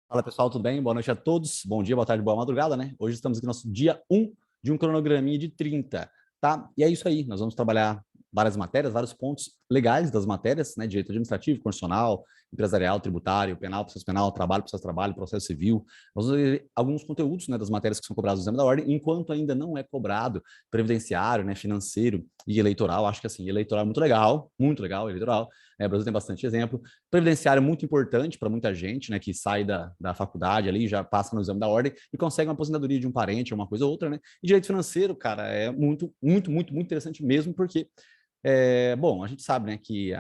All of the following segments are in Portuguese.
Fala pessoal, tudo bem? Boa noite a todos. Bom dia, boa tarde, boa madrugada, né? Hoje estamos aqui no nosso dia 1 de um cronograminha de 30, tá? E é isso aí, nós vamos trabalhar várias matérias, vários pontos legais das matérias, né? Direito administrativo, constitucional, empresarial, tributário, penal, processo penal, processo trabalho, processo civil. Nós vamos ver alguns conteúdos, né, das matérias que são cobradas no exame da ordem, enquanto ainda não é cobrado previdenciário, né, financeiro e eleitoral. Acho que assim, eleitoral é muito legal, eleitoral. O Brasil tem bastante exemplo. Previdenciário é muito importante para muita gente, né, que sai da faculdade ali, já passa no exame da ordem e consegue uma aposentadoria de um parente, uma coisa ou outra, né? E direito financeiro, cara, é muito interessante mesmo, porque bom, a gente sabe, né, que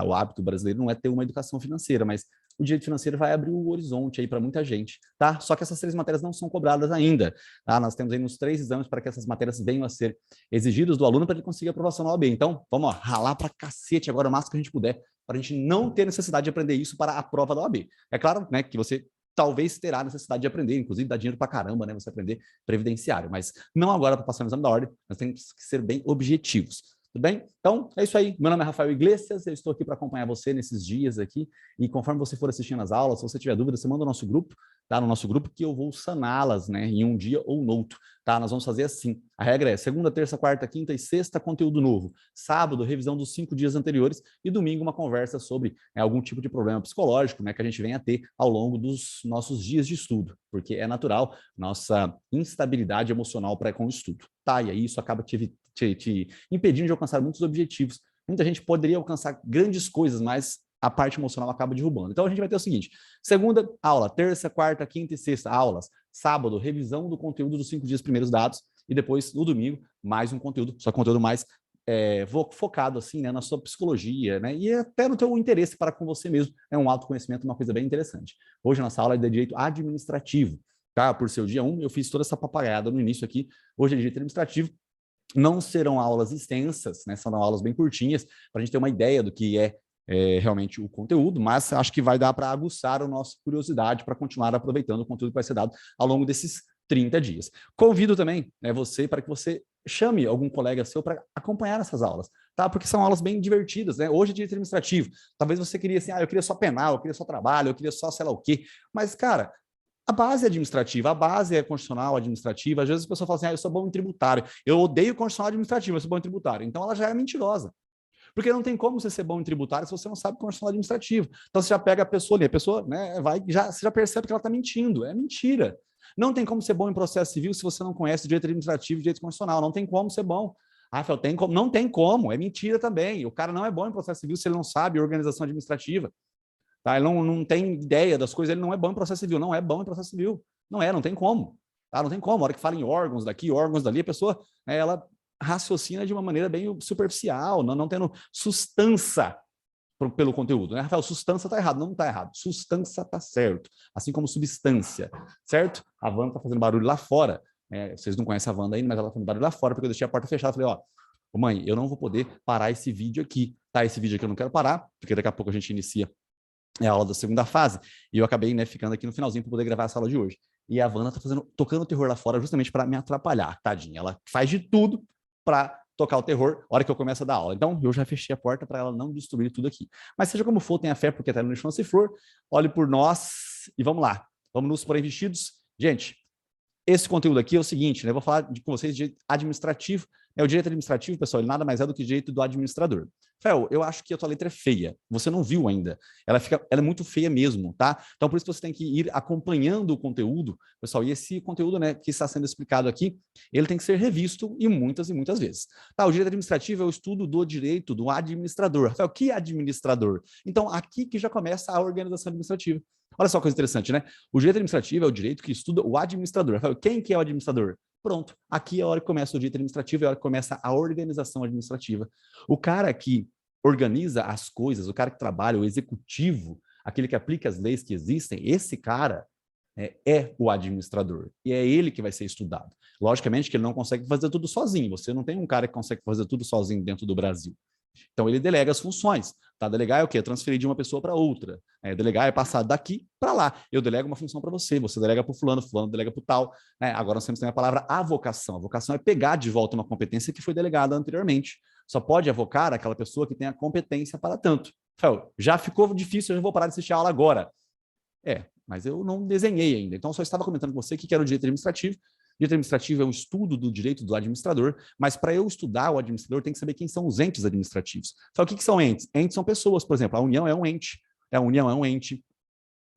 o hábito brasileiro não é ter uma educação financeira, mas o direito financeiro vai abrir o horizonte aí para muita gente, tá? Só que essas 3 matérias não são cobradas ainda, tá? Nós temos aí uns 3 exames para que essas matérias venham a ser exigidas do aluno para ele conseguir aprovação na OAB. Então, vamos, ó, ralar para cacete agora o máximo que a gente puder, para a gente não ter necessidade de aprender isso para a prova da OAB. É claro, né, que você talvez terá necessidade de aprender, inclusive dá dinheiro para caramba, né, você aprender previdenciário, mas não agora para passar no exame da ordem, nós temos que ser bem objetivos. Tudo bem? Então, é isso aí. Meu nome é Rafael Iglesias, eu estou aqui para acompanhar você nesses dias aqui, e conforme você for assistindo as aulas, se você tiver dúvida, você manda no nosso grupo, tá? No nosso grupo, que eu vou saná-las, né, em um dia ou no outro, tá? Nós vamos fazer assim. A regra é segunda, terça, quarta, quinta e sexta, conteúdo novo. Sábado, revisão dos 5 dias anteriores, e domingo, uma conversa sobre algum tipo de problema psicológico, né, que a gente venha a ter ao longo dos nossos dias de estudo, porque é natural nossa instabilidade emocional com o estudo, tá? E aí isso acaba te impedindo de alcançar muitos objetivos. Muita gente poderia alcançar grandes coisas, mas a parte emocional acaba derrubando. Então a gente vai ter o seguinte: segunda, aula, terça, quarta, quinta e sexta, aulas. Sábado, revisão do conteúdo dos 5 dias primeiros dados, e depois, no domingo, mais um conteúdo, só conteúdo mais focado assim, né, na sua psicologia, né, e até no teu interesse para com você mesmo. É um autoconhecimento, uma coisa bem interessante. Hoje a nossa aula é de direito administrativo, tá? Por ser o dia 1, eu fiz toda essa papagaiada no início aqui. Hoje é direito administrativo. Não serão aulas extensas, né? Serão aulas bem curtinhas, para a gente ter uma ideia do que realmente o conteúdo, mas acho que vai dar para aguçar a nossa curiosidade para continuar aproveitando o conteúdo que vai ser dado ao longo desses 30 dias. Convido também, né, você para que você chame algum colega seu para acompanhar essas aulas, tá? Porque são aulas bem divertidas, né? Hoje é direito administrativo. Talvez você queria assim, eu queria só penal, eu queria só trabalho, eu queria só sei lá o quê. Mas, cara, a base é administrativa, a base é constitucional, administrativa. Às vezes a pessoa fala assim, eu sou bom em tributário. Eu odeio constitucional administrativo, eu sou bom em tributário. Então ela já é mentirosa. Porque não tem como você ser bom em tributário se você não sabe constitucional administrativo. Então você já pega a pessoa ali, a pessoa, né, você já percebe que ela está mentindo. É mentira. Não tem como ser bom em processo civil se você não conhece direito administrativo e direito constitucional. Não tem como ser bom. Rafael, tem como? Não tem como. É mentira também. O cara não é bom em processo civil se ele não sabe organização administrativa. Tá? Ele não tem ideia das coisas, ele não é bom em processo civil, não é bom em processo civil. Não tem como. Tá? Não tem como. A hora que fala em órgãos daqui, órgãos dali, a pessoa, né, ela raciocina de uma maneira bem superficial, não tendo sustância pelo conteúdo. Né? Rafael, sustância está errado. Não está errado. Sustância está certo. Assim como substância, certo? A Wanda está fazendo barulho lá fora. Vocês não conhecem a Wanda ainda, mas ela está fazendo barulho lá fora, porque eu deixei a porta fechada. Falei, ó, mãe, eu não vou poder parar esse vídeo aqui. Tá? Esse vídeo aqui eu não quero parar, porque daqui a pouco a gente inicia a aula da segunda fase, e eu acabei, né, ficando aqui no finalzinho para poder gravar essa aula de hoje. E a Wanda tá tocando o terror lá fora justamente para me atrapalhar, tadinha. Ela faz de tudo para tocar o terror na hora que eu começo a dar aula. Então, eu já fechei a porta para ela não destruir tudo aqui. Mas seja como for, tenha fé, porque até no chão se for, olhe por nós e vamos lá. Vamos nos porém vestidos. Gente, esse conteúdo aqui é o seguinte, né? Eu vou falar com vocês de direito administrativo. O direito administrativo, pessoal, ele nada mais é do que direito do administrador. Fel, eu acho que a tua letra é feia. Você não viu ainda. Ela é muito feia mesmo, tá? Então, por isso você tem que ir acompanhando o conteúdo, pessoal. E esse conteúdo, né, que está sendo explicado aqui, ele tem que ser revisto e muitas vezes. Tá? O direito administrativo é o estudo do direito do administrador. Fel, o que é administrador? Então, aqui que já começa a organização administrativa. Olha só que coisa interessante, né? O direito administrativo é o direito que estuda o administrador. Quem que é o administrador? Pronto, aqui é a hora que começa o direito administrativo, é a hora que começa a organização administrativa. O cara que organiza as coisas, o cara que trabalha, o executivo, aquele que aplica as leis que existem, esse cara é o administrador. E é ele que vai ser estudado. Logicamente que ele não consegue fazer tudo sozinho. Você não tem um cara que consegue fazer tudo sozinho dentro do Brasil. Então, ele delega as funções. Tá? Delegar é o quê? É transferir de uma pessoa para outra. Delegar é passar daqui para lá. Eu delego uma função para você, você delega para o fulano delega para o tal. Né? Agora nós temos também a palavra avocação. A avocação é pegar de volta uma competência que foi delegada anteriormente. Só pode avocar aquela pessoa que tem a competência para tanto. Já ficou difícil, eu já vou parar de assistir a aula agora. mas eu não desenhei ainda. Então, eu só estava comentando com você o que era o direito administrativo. Direito administrativo é um estudo do direito do administrador, mas para eu estudar o administrador, tem que saber quem são os entes administrativos. Então, o que são entes? Entes são pessoas, por exemplo, a União é um ente,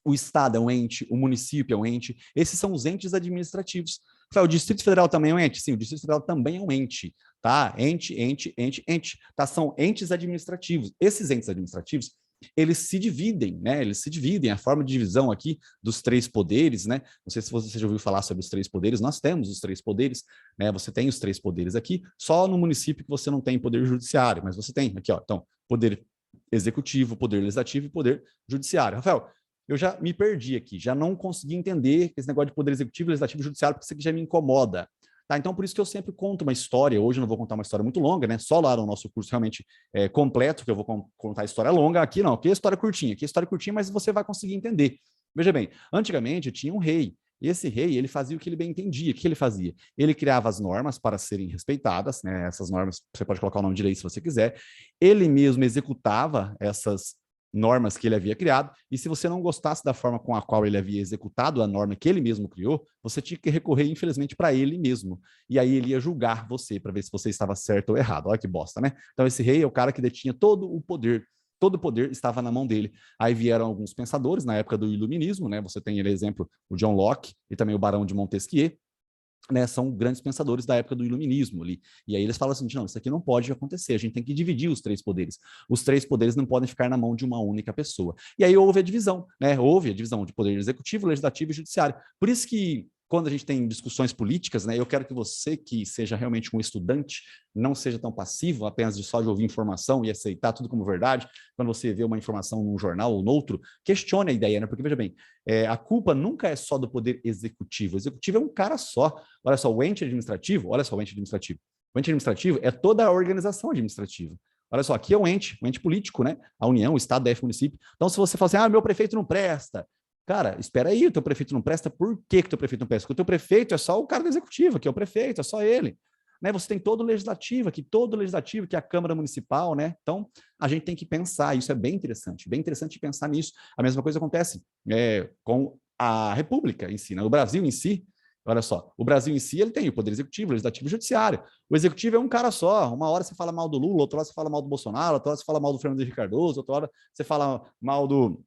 o Estado é um ente, o município é um ente, esses são os entes administrativos. O Distrito Federal também é um ente? Sim, o Distrito Federal também é um ente, tá? Ente, tá? São entes administrativos. Esses entes administrativos, eles se dividem, né? Eles se dividem, a forma de divisão aqui dos três poderes, né? Não sei se você já ouviu falar sobre os três poderes, nós temos os três poderes, né? Você tem os três poderes aqui, só no município que você não tem poder judiciário, mas você tem aqui, ó. Então, poder executivo, poder legislativo e poder judiciário. Rafael, eu já me perdi aqui, já não consegui entender esse negócio de poder executivo, legislativo e judiciário, porque isso aqui já me incomoda. Tá, então, por isso que eu sempre conto uma história. Hoje eu não vou contar uma história muito longa, né? Só lá no nosso curso realmente completo, que eu vou contar a história longa. Aqui não, aqui é história curtinha. Aqui é história curtinha, mas você vai conseguir entender. Veja bem, antigamente tinha um rei. E esse rei, ele fazia o que ele bem entendia. O que ele fazia? Ele criava as normas para serem respeitadas, né? Essas normas, você pode colocar o nome de lei se você quiser. Ele mesmo executava essas normas que ele havia criado, e se você não gostasse da forma com a qual ele havia executado a norma que ele mesmo criou, você tinha que recorrer, infelizmente, para ele mesmo. E aí ele ia julgar você, para ver se você estava certo ou errado. Olha que bosta, né? Então esse rei é o cara que detinha todo o poder estava na mão dele. Aí vieram alguns pensadores, na época do iluminismo, né? Você tem, por exemplo, o John Locke e também o Barão de Montesquieu, né, são grandes pensadores da época do iluminismo ali. E aí eles falam assim, não, isso aqui não pode acontecer, a gente tem que dividir os três poderes. Os três poderes não podem ficar na mão de uma única pessoa. E aí houve a divisão, né? Houve a divisão de poder executivo, legislativo e judiciário. Por isso que quando a gente tem discussões políticas, né, eu quero que você, que seja realmente um estudante, não seja tão passivo, apenas de ouvir informação e aceitar tudo como verdade. Quando você vê uma informação num jornal ou no outro, questione a ideia, né? Porque, veja bem, a culpa nunca é só do poder executivo. O executivo é um cara só. Olha só, o ente administrativo, olha só o ente administrativo. O ente administrativo é toda a organização administrativa. Olha só, aqui é um ente político, né? A União, o Estado, DF, município. Então, se você fala assim, meu prefeito não presta, cara, espera aí, o teu prefeito não presta, por que o teu prefeito não presta? Porque o teu prefeito é só o cara do executivo, que é o prefeito, é só ele. Né? Você tem todo o legislativo aqui, que é a Câmara Municipal, né? Então, a gente tem que pensar, isso é bem interessante pensar nisso. A mesma coisa acontece com a República em si, né? O Brasil em si, olha só, o Brasil em si, ele tem o poder executivo, legislativo e judiciário. O executivo é um cara só, uma hora você fala mal do Lula, outra hora você fala mal do Bolsonaro, outra hora você fala mal do Fernando Henrique Cardoso, outra hora você fala mal do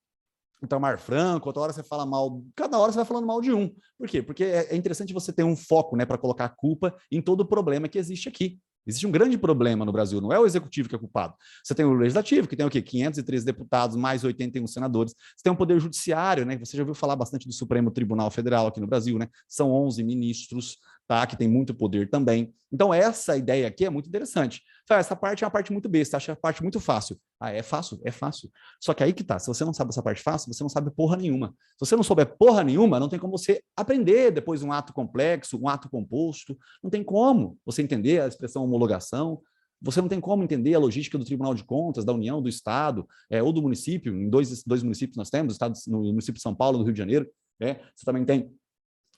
Itamar Franco, outra hora você fala mal, cada hora você vai falando mal de um. Por quê? Porque é interessante você ter um foco, né, para colocar a culpa em todo o problema que existe aqui. Existe um grande problema no Brasil, não é o executivo que é culpado. Você tem o legislativo, que tem o quê? 513 deputados, mais 81 senadores. Você tem um poder judiciário, né? Você já ouviu falar bastante do Supremo Tribunal Federal aqui no Brasil, né? São 11 ministros, tá? Que tem muito poder também. Então, essa ideia aqui é muito interessante. Essa parte é uma parte muito besta, acha a parte muito fácil. É fácil? É fácil. Só que aí que tá, se você não sabe essa parte fácil, você não sabe porra nenhuma. Se você não souber porra nenhuma, não tem como você aprender depois um ato complexo, um ato composto, não tem como você entender a expressão homologação, você não tem como entender a logística do Tribunal de Contas, da União, do Estado, ou do município. Em dois municípios nós temos, no município de São Paulo e no Rio de Janeiro, você também tem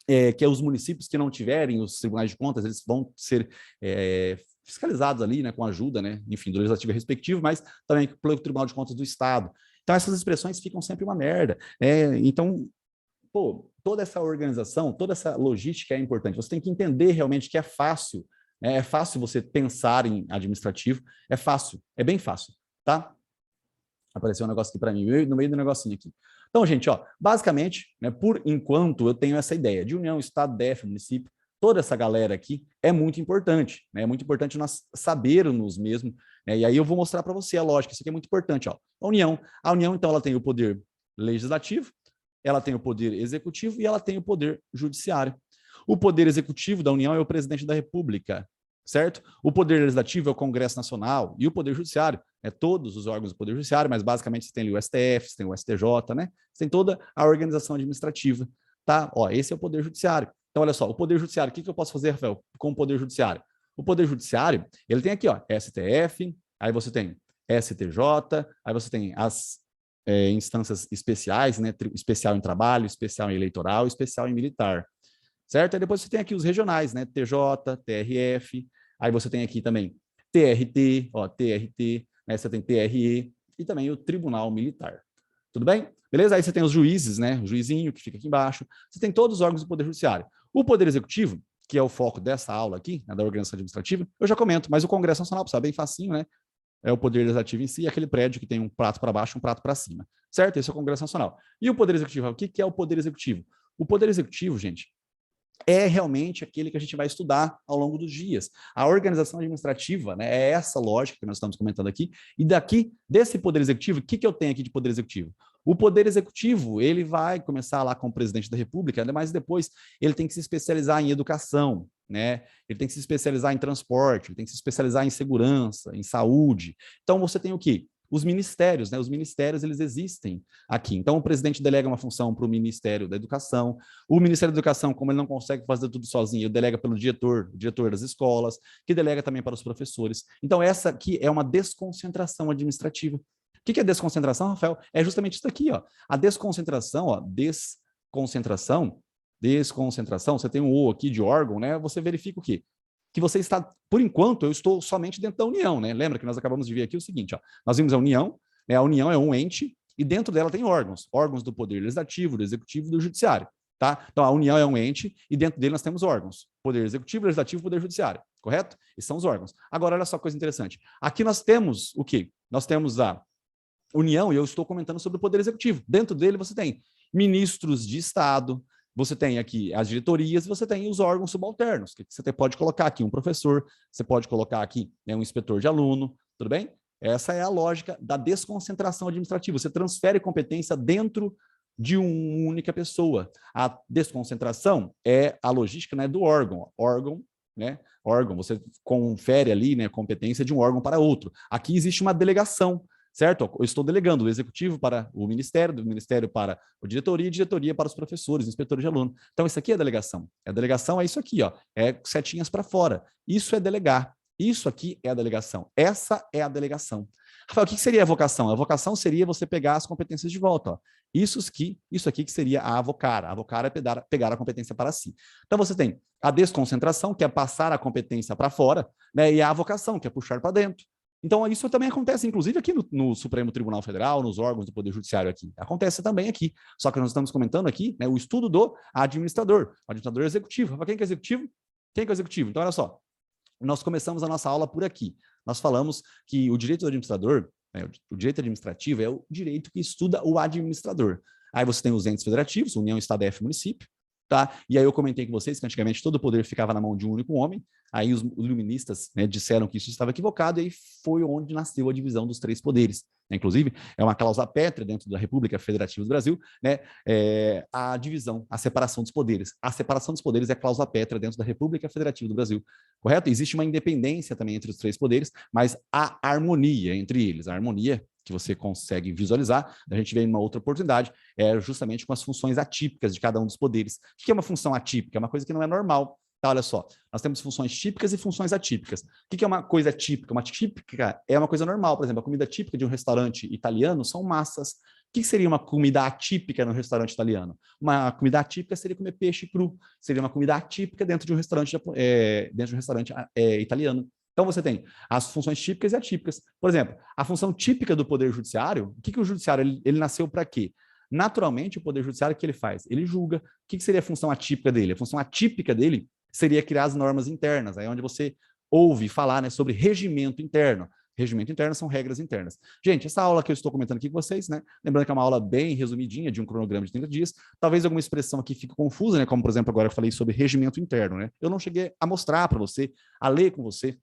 que é os municípios que não tiverem os tribunais de contas, eles vão ser fiscalizados ali, né, com a ajuda, né, enfim, do legislativo respectivo, mas também pelo Tribunal de Contas do Estado. Então, essas expressões ficam sempre uma merda. Então, toda essa organização, toda essa logística é importante. Você tem que entender realmente que é fácil, né, é fácil você pensar em administrativo, é fácil, é bem fácil, tá? Apareceu um negócio aqui para mim, no meio do negocinho aqui. Então, gente, basicamente, né, por enquanto, eu tenho essa ideia de União, Estado, DF, município, toda essa galera aqui é muito importante, né? É muito importante nós sabermos mesmo, né? E aí eu vou mostrar para você a lógica, isso aqui é muito importante, A União, então, ela tem o poder legislativo, ela tem o poder executivo e ela tem o poder judiciário. O poder executivo da União é o presidente da República, certo? O poder legislativo é o Congresso Nacional e o poder judiciário é todos os órgãos do poder judiciário, mas basicamente você tem ali o STF, você tem o STJ, né? Você tem toda a organização administrativa, tá? Esse é o poder judiciário. Então, olha só, o poder judiciário, o que eu posso fazer, Rafael, com o poder judiciário? O poder judiciário, ele tem aqui, STF, aí você tem STJ, aí você tem as instâncias especiais, né? Especial em trabalho, especial em eleitoral, especial em militar, certo? Aí depois você tem aqui os regionais, né? TJ, TRF, aí você tem aqui também TRT, TRT, né? Você tem TRE e também o Tribunal Militar. Tudo bem? Beleza? Aí você tem os juízes, né? O juizinho que fica aqui embaixo. Você tem todos os órgãos do Poder Judiciário. O Poder Executivo, que é o foco dessa aula aqui, né, da organização administrativa, eu já comento, mas o Congresso Nacional, para saber, bem facinho, né? É o Poder Legislativo em si, aquele prédio que tem um prato para baixo e um prato para cima. Certo? Esse é o Congresso Nacional. E o Poder Executivo, o que é o Poder Executivo? O Poder Executivo, gente, é realmente aquele que a gente vai estudar ao longo dos dias. A organização administrativa, né, é essa lógica que nós estamos comentando aqui, e daqui, desse Poder Executivo, o que eu tenho aqui de Poder Executivo? O Poder Executivo, ele vai começar lá com o presidente da República, mas depois ele tem que se especializar em educação, né? Ele tem que se especializar em transporte, ele tem que se especializar em segurança, em saúde. Então, você tem o quê? Os ministérios, né? Os ministérios, eles existem aqui. Então, o presidente delega uma função para o Ministério da Educação. O Ministério da Educação, como ele não consegue fazer tudo sozinho, ele delega pelo diretor, o diretor das escolas, que delega também para os professores. Então, essa aqui é uma desconcentração administrativa. O que é desconcentração, Rafael? É justamente isso aqui, ó. A desconcentração, ó, desconcentração, você tem um O aqui de órgão, né? Você verifica o quê? Que você está, por enquanto, eu estou somente dentro da União, né? Lembra que nós acabamos de ver aqui o seguinte, ó. Nós vimos a União, né? A União é um ente e dentro dela tem órgãos, órgãos do Poder Legislativo, do Executivo e do Judiciário, tá? Então a União é um ente e dentro dele nós temos órgãos, Poder Executivo, Legislativo e Poder Judiciário, correto? Esses são os órgãos. Agora, olha só que coisa interessante. Aqui nós temos o quê? Nós temos a União e eu estou comentando sobre o Poder Executivo. Dentro dele você tem ministros de Estado, você tem aqui as diretorias, você tem os órgãos subalternos, que você pode colocar aqui um professor, você pode colocar aqui, né, um inspetor de aluno, tudo bem? Essa é a lógica da desconcentração administrativa. Você transfere competência dentro de uma única pessoa. A desconcentração é a logística, né, do órgão. Órgão, você confere ali, né, competência de um órgão para outro. Aqui existe uma delegação, certo? Eu estou delegando o executivo para o ministério, do ministério para a diretoria, e diretoria para os professores, inspetores de aluno. Então, isso aqui é delegação. A delegação é isso aqui, ó, é setinhas para fora. Isso é delegar. Isso aqui é a delegação. Essa é a delegação. Rafael, o que seria a vocação? A vocação seria você pegar as competências de volta. Ó. Isso aqui que seria a avocar. A avocar é pegar a competência para si. Então, você tem a desconcentração, que é passar a competência para fora, né, e a avocação, que é puxar para dentro. Então, isso também acontece, inclusive, aqui no Supremo Tribunal Federal, nos órgãos do Poder Judiciário aqui. Acontece também aqui. Só que nós estamos comentando aqui, né, o estudo do administrador, o administrador executivo. Quem que é executivo? Quem que é executivo? Então, olha só. Nós começamos a nossa aula por aqui. Nós falamos que o direito do administrador, né, o direito administrativo é o direito que estuda o administrador. Aí você tem os entes federativos, União, Estado, DF, município. Tá? E aí eu comentei com vocês que antigamente todo o poder ficava na mão de um único homem, aí os iluministas, né, disseram que isso estava equivocado, e aí foi onde nasceu a divisão dos três poderes. Inclusive, é uma cláusula pétrea dentro da República Federativa do Brasil, né, a divisão, a separação dos poderes. A separação dos poderes é cláusula pétrea dentro da República Federativa do Brasil, correto? Existe uma independência também entre os três poderes, mas há harmonia entre eles, a harmonia que você consegue visualizar, a gente vê em uma outra oportunidade, é justamente com as funções atípicas de cada um dos poderes. O que é uma função atípica? É uma coisa que não é normal. Tá, olha só, nós temos funções típicas e funções atípicas. O que é uma coisa típica? Uma típica é uma coisa normal, por exemplo, a comida típica de um restaurante italiano são massas. O que seria uma comida atípica no restaurante italiano? Uma comida atípica seria comer peixe cru, seria uma comida atípica dentro de um restaurante, italiano. Então, você tem as funções típicas e atípicas. Por exemplo, a função típica do Poder Judiciário, o que o Judiciário ele nasceu para quê? Naturalmente, o Poder Judiciário, o que ele faz? Ele julga. O que seria a função atípica dele? A função atípica dele seria criar as normas internas, aí onde você ouve falar, né, sobre regimento interno. Regimento interno são regras internas. Gente, essa aula que eu estou comentando aqui com vocês, né? Lembrando que é uma aula bem resumidinha, de um cronograma de 30 dias. Talvez alguma expressão aqui fique confusa, né? Como, por exemplo, agora eu falei sobre regimento interno, né? Eu não cheguei a mostrar para você, a ler com você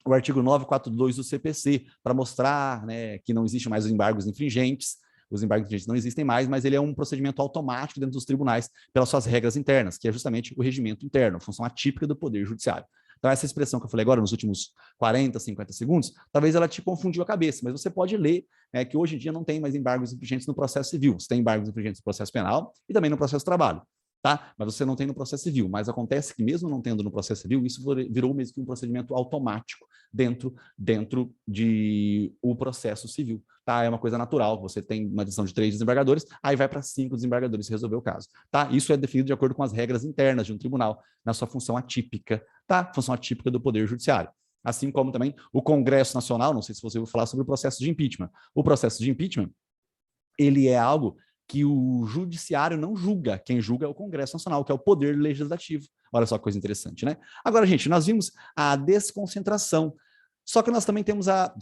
o artigo 942 do CPC, para mostrar, né, que não existe mais os embargos infringentes. Os embargos infringentes não existem mais, mas ele é um procedimento automático dentro dos tribunais pelas suas regras internas, que é justamente o regimento interno, a função atípica do Poder Judiciário. Então, essa expressão que eu falei agora, nos últimos 40, 50 segundos, talvez ela te confundiu a cabeça, mas você pode ler, né, que hoje em dia não tem mais embargos infringentes no processo civil. Você tem embargos infringentes no processo penal e também no processo de trabalho. Tá? Mas você não tem no processo civil. Mas acontece que, mesmo não tendo no processo civil, isso virou mesmo que um procedimento automático dentro de o processo civil. Tá? É uma coisa natural. Você tem uma decisão de 3 desembargadores, aí vai para 5 desembargadores resolver o caso. Tá? Isso é definido de acordo com as regras internas de um tribunal, na sua função atípica, tá? Função atípica do Poder Judiciário. Assim como também o Congresso Nacional, não sei se você ouviu falar sobre o processo de impeachment. O processo de impeachment, ele é algo que o judiciário não julga. Quem julga é o Congresso Nacional, que é o poder legislativo. Olha só que coisa interessante, né? Agora, gente, nós vimos a desconcentração. Só que nós também temos a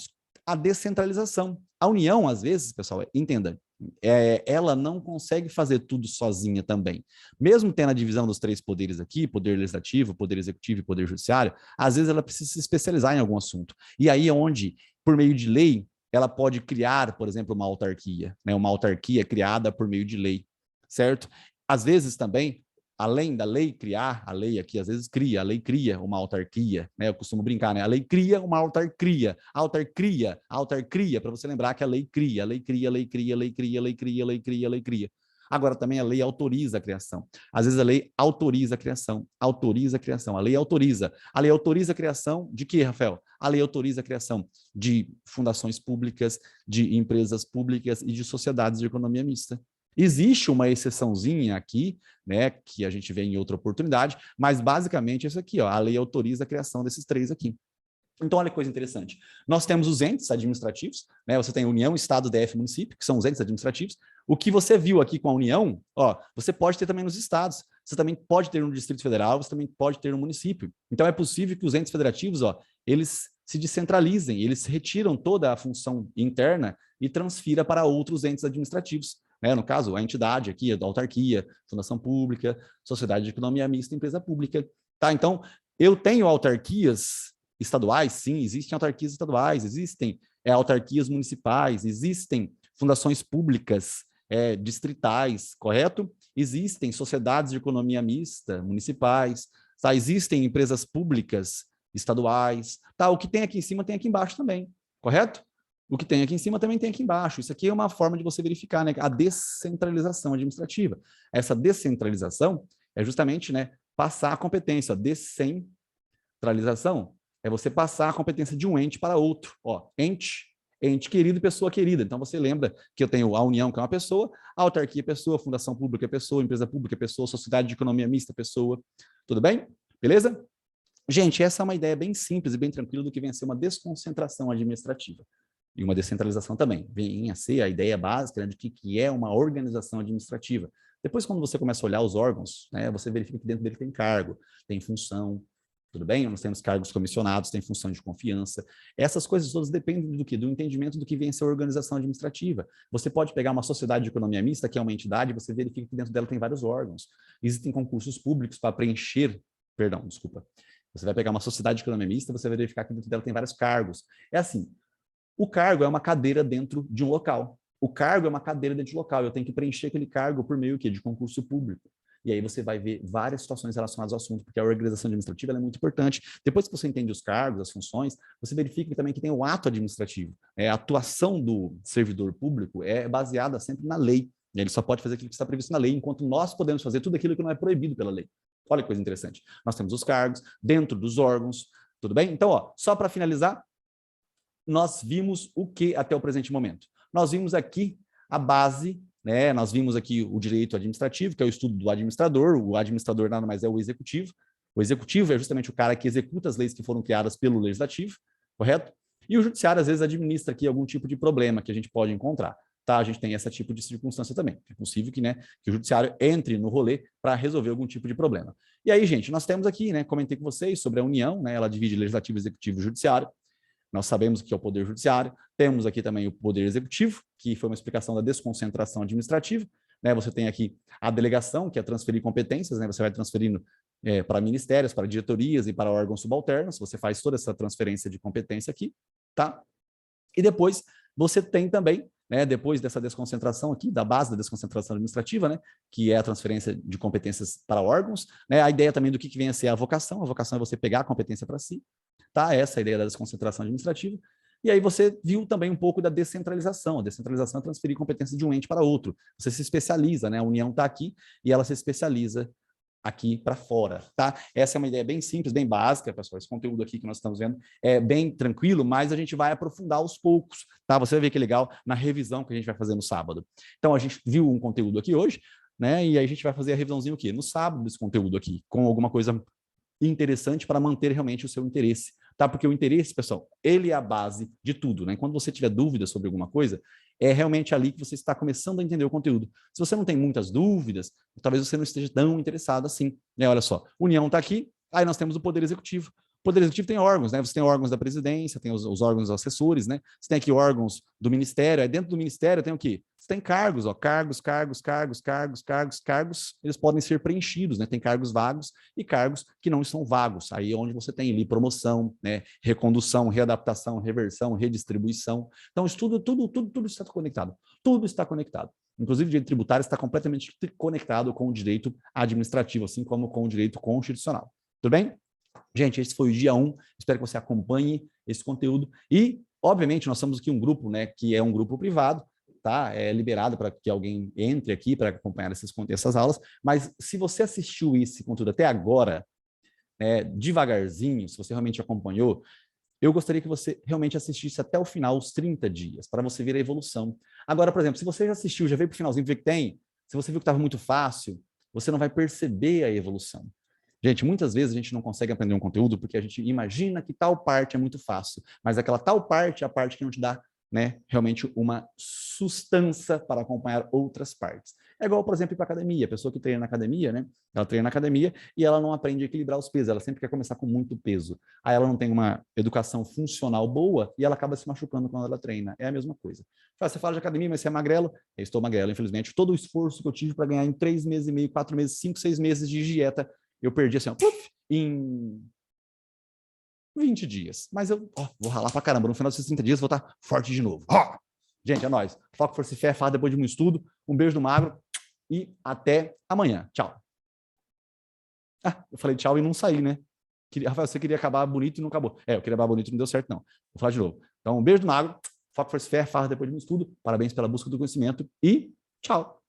descentralização. A União, às vezes, pessoal, entenda, ela não consegue fazer tudo sozinha também. Mesmo tendo a divisão dos 3 poderes aqui, poder legislativo, poder executivo e poder judiciário, às vezes ela precisa se especializar em algum assunto. E aí é onde, por meio de lei, ela pode criar, por exemplo, uma autarquia, né? Uma autarquia criada por meio de lei, certo? Às vezes também, além da lei criar, a lei aqui às vezes cria, a lei cria uma autarquia, né? Eu costumo brincar, né? A lei cria uma autarquia, autarquia, para você lembrar que a lei cria, a lei cria, a lei cria, a lei cria, a lei cria, a lei cria, a lei cria. Agora também a lei autoriza a criação. Às vezes a lei autoriza a criação, autoriza a criação. A lei autoriza. A lei autoriza a criação de quê, Rafael? A lei autoriza a criação de fundações públicas, de empresas públicas e de sociedades de economia mista. Existe uma exceçãozinha aqui, né, que a gente vê em outra oportunidade, mas basicamente isso aqui, ó, a lei autoriza a criação desses 3 aqui. Então, olha que coisa interessante. Nós temos os entes administrativos, né? Você tem União, Estado, DF, município, que são os entes administrativos. O que você viu aqui com a União, ó, você pode ter também nos estados. Você também pode ter no Distrito Federal, você também pode ter no município. Então, é possível que os entes federativos, ó, eles se descentralizem, eles retiram toda a função interna e transfira para outros entes administrativos. Né? No caso, a entidade aqui, a autarquia, fundação pública, sociedade de economia mista, empresa pública. Tá? Então, eu tenho autarquias estaduais, sim, existem autarquias estaduais, existem autarquias municipais, existem fundações públicas distritais, correto? Existem sociedades de economia mista municipais, tá? Existem empresas públicas estaduais, tá? O que tem aqui em cima tem aqui embaixo também, correto? O que tem aqui em cima também tem aqui embaixo. Isso aqui é uma forma de você verificar, né, a descentralização administrativa. Essa descentralização é justamente, né, passar a competência, a descentralização é você passar a competência de um ente para outro. Ó, ente querido, pessoa querida. Então, você lembra que eu tenho a União, que é uma pessoa, a autarquia é pessoa, fundação pública é pessoa, empresa pública é pessoa, sociedade de economia mista é pessoa. Tudo bem? Beleza? Gente, essa é uma ideia bem simples e bem tranquila do que vem a ser uma desconcentração administrativa. E uma descentralização também. Vem a ser a ideia básica, né, de que é uma organização administrativa. Depois, quando você começa a olhar os órgãos, né, você verifica que dentro dele tem cargo, tem função, tudo bem? Nós temos cargos comissionados, tem função de confiança. Essas coisas todas dependem do quê? Do entendimento do que vem a ser a organização administrativa. Você pode pegar uma sociedade de economia mista, que é uma entidade, você verifica que dentro dela tem vários órgãos. Existem concursos públicos para preencher, perdão, desculpa. Você vai pegar uma sociedade de economia mista, você vai verificar que dentro dela tem vários cargos. É assim, o cargo é uma cadeira dentro de um local. O cargo é uma cadeira dentro de um local. Eu tenho que preencher aquele cargo por meio de concurso público. E aí você vai ver várias situações relacionadas ao assunto, porque a organização administrativa é muito importante. Depois que você entende os cargos, as funções, você verifica também que tem o ato administrativo. A atuação do servidor público é baseada sempre na lei. Ele só pode fazer aquilo que está previsto na lei, enquanto nós podemos fazer tudo aquilo que não é proibido pela lei. Olha que coisa interessante. Nós temos os cargos dentro dos órgãos, tudo bem? Então, ó, só para finalizar, nós vimos o que até o presente momento? Nós vimos aqui a base, né? Nós vimos aqui o direito administrativo, que é o estudo do administrador. O administrador nada mais é o executivo. O executivo é justamente o cara que executa as leis que foram criadas pelo legislativo, correto? E o judiciário, às vezes, administra aqui algum tipo de problema que a gente pode encontrar. Tá? A gente tem esse tipo de circunstância também. É possível que, né, que o judiciário entre no rolê para resolver algum tipo de problema. E aí, gente, nós temos aqui, né, comentei com vocês sobre a União, né, ela divide legislativo, executivo e judiciário. Nós sabemos o que é o poder judiciário. Temos aqui também o poder executivo, que foi uma explicação da desconcentração administrativa. Né? Você tem aqui a delegação, que é transferir competências, né? Você vai transferindo para ministérios, para diretorias e para órgãos subalternos. Você faz toda essa transferência de competência aqui. Tá? E depois você tem também, né, depois dessa desconcentração aqui, da base da desconcentração administrativa, né, que é a transferência de competências para órgãos, né, a ideia também do que vem a ser a vocação é você pegar a competência para si, tá? Essa é a ideia da desconcentração administrativa. E aí você viu também um pouco da descentralização. A descentralização é transferir competência de um ente para outro. Você se especializa, né? A União está aqui e ela se especializa aqui para fora, tá? Essa é uma ideia bem simples, bem básica, pessoal. Esse conteúdo aqui que nós estamos vendo é bem tranquilo, mas a gente vai aprofundar aos poucos, tá? Você vai ver que legal na revisão que a gente vai fazer no sábado. Então, a gente viu um conteúdo aqui hoje, né? E aí a gente vai fazer a revisãozinha o quê? No sábado desse conteúdo aqui, com alguma coisa interessante para manter realmente o seu interesse, tá? Porque o interesse, pessoal, ele é a base de tudo, né? Quando você tiver dúvida sobre alguma coisa, é realmente ali que você está começando a entender o conteúdo. Se você não tem muitas dúvidas, talvez você não esteja tão interessado assim. Né? Olha só, União está aqui, aí nós temos o Poder Executivo. O Poder Executivo tem órgãos, né? Você tem órgãos da presidência, tem os órgãos assessores, né? Você tem aqui órgãos do Ministério, aí dentro do Ministério tem o quê? Você tem cargos, ó, cargos, eles podem ser preenchidos, né? Tem cargos vagos e cargos que não são vagos. Aí é onde você tem ali promoção, né? Recondução, readaptação, reversão, redistribuição. Então, isso tudo está conectado. Tudo está conectado. Inclusive, o direito tributário está completamente conectado com o direito administrativo, assim como com o direito constitucional. Tudo bem? Gente, esse foi o dia 1. Espero que você acompanhe esse conteúdo. E, obviamente, nós somos aqui um grupo, né, que é um grupo privado, tá? É liberado para que alguém entre aqui para acompanhar essas aulas. Mas se você assistiu esse conteúdo até agora, né, devagarzinho, se você realmente acompanhou, eu gostaria que você realmente assistisse até o final, os 30 dias, para você ver a evolução. Agora, por exemplo, se você já assistiu, já veio para o finalzinho, viu que tem, se você viu que estava muito fácil, você não vai perceber a evolução. Gente, muitas vezes a gente não consegue aprender um conteúdo porque a gente imagina que tal parte é muito fácil, mas aquela tal parte é a parte que não te dá, né, realmente uma sustância para acompanhar outras partes. É igual, por exemplo, ir para academia. A pessoa que treina na academia, né? Ela treina na academia e ela não aprende a equilibrar os pesos. Ela sempre quer começar com muito peso. Aí ela não tem uma educação funcional boa e ela acaba se machucando quando ela treina. É a mesma coisa. Você fala de academia, mas você é magrelo? Eu estou magrelo, infelizmente. Todo o esforço que eu tive para ganhar em 3 meses e meio, 4 meses, 5, 6 meses de dieta, eu perdi assim, ó, em 20 dias. Mas eu vou ralar pra caramba. No final desses 30 dias, vou estar forte de novo. Gente, é nóis. Foco, força e fé, faz depois de um estudo. Um beijo do Magro e até amanhã. Tchau. Eu falei tchau e não saí, né? Rafael, você queria acabar bonito e não acabou. Eu queria acabar bonito e não deu certo, não. Vou falar de novo. Então, um beijo do Magro. Foco, força e fé, faz depois de um estudo. Parabéns pela busca do conhecimento e tchau.